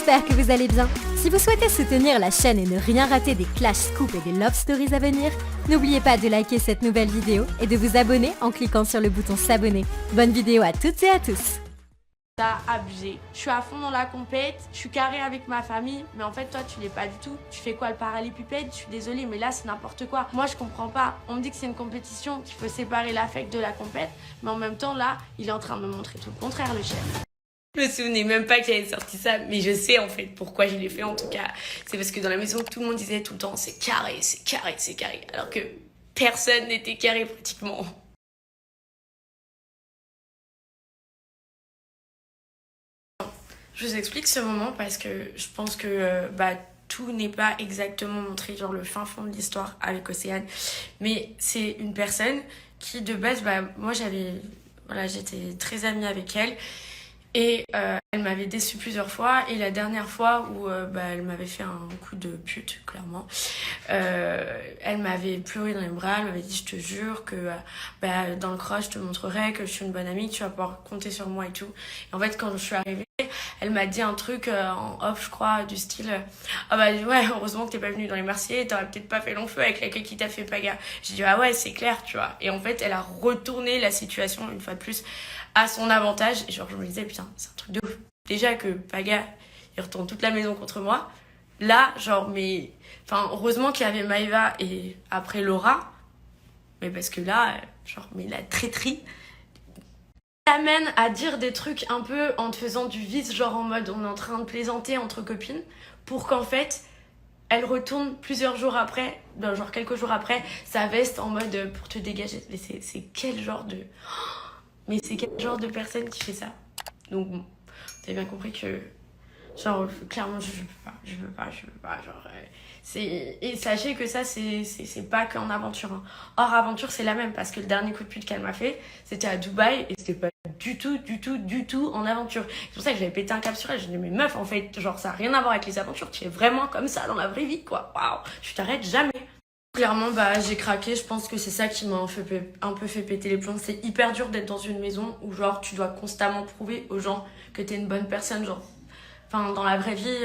j'espère que vous allez bien. Si vous souhaitez soutenir la chaîne et ne rien rater des Clash Scoop et des Love Stories à venir, n'oubliez pas de liker cette nouvelle vidéo et de vous abonner en cliquant sur le bouton s'abonner. Bonne vidéo à toutes et à tous. T'as abusé. Je suis à fond dans la compète, je suis carré avec ma famille, mais en fait toi tu l'es pas du tout. Tu fais quoi, le parallépipède? Je suis désolée, mais là c'est n'importe quoi. Moi je comprends pas. On me dit que c'est une compétition, qu'il faut séparer l'affect de la compète, mais en même temps là, il est en train de me montrer tout le contraire, le chef. Je me souvenais même pas qu'il avait sorti ça, mais je sais en fait pourquoi je l'ai fait en tout cas. C'est parce que dans la maison tout le monde disait tout le temps c'est carré, c'est carré, c'est carré, alors que personne n'était carré pratiquement. Je vous explique ce moment parce que je pense que tout n'est pas exactement montré, genre le fin fond de l'histoire avec Océane. Mais c'est une personne qui de base, moi j'étais très amie avec elle. Et elle m'avait déçue plusieurs fois. Et la dernière fois où elle m'avait fait un coup de pute, clairement, elle m'avait pleuré dans les bras. Elle m'avait dit, je te jure que dans le crush, je te montrerai que je suis une bonne amie, que tu vas pouvoir compter sur moi et tout. Et en fait, quand je suis arrivée, elle m'a dit un truc en off, je crois, du style ouais, heureusement que t'es pas venue dans les Marseillais, t'aurais peut-être pas fait long feu avec laquelle qui t'a fait Paga. J'ai dit ah ouais, c'est clair, tu vois. Et en fait, elle a retourné la situation une fois de plus à son avantage. Et genre, je me disais putain, c'est un truc de ouf. Déjà que Paga, il retourne toute la maison contre moi. Là, genre, heureusement qu'il y avait Maëva et après Laura. Mais parce que là, mais la traîtrise t'amène à dire des trucs un peu en te faisant du vice, genre en mode on est en train de plaisanter entre copines, pour qu'en fait elle retourne plusieurs jours après, genre quelques jours après, sa veste en mode pour te dégager. Mais c'est quel genre de... Mais c'est quel genre de personne qui fait ça? Donc bon, vous avez bien compris que genre clairement je veux pas, et sachez que ça c'est pas qu'en aventure, hein. Hors aventure c'est la même, parce que le dernier coup de pute qu'elle m'a fait c'était à Dubaï et c'était pas du tout en aventure. C'est pour ça que j'avais pété un câble sur elle. J'ai dit mais meuf, en fait genre ça a rien à voir avec les aventures, tu es vraiment comme ça dans la vraie vie quoi. Waouh, tu t'arrêtes jamais. Clairement j'ai craqué. Je pense que c'est ça qui m'a un peu fait péter les plombs. C'est hyper dur d'être dans une maison où genre tu dois constamment prouver aux gens que t'es une bonne personne, genre dans la vraie vie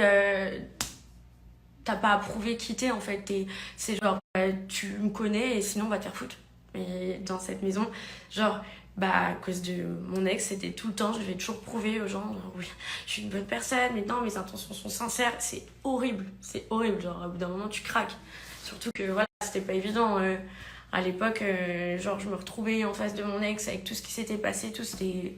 t'as pas à prouver qui t'es en fait. C'est genre tu me connais et sinon va te faire foutre. Mais dans cette maison, genre à cause de mon ex, c'était tout le temps, je devais toujours prouver aux gens, genre, oui, je suis une bonne personne, mais non, mes intentions sont sincères. C'est horrible, genre au bout d'un moment tu craques. Surtout que voilà, c'était pas évident. À l'époque, genre je me retrouvais en face de mon ex avec tout ce qui s'était passé, tout c'était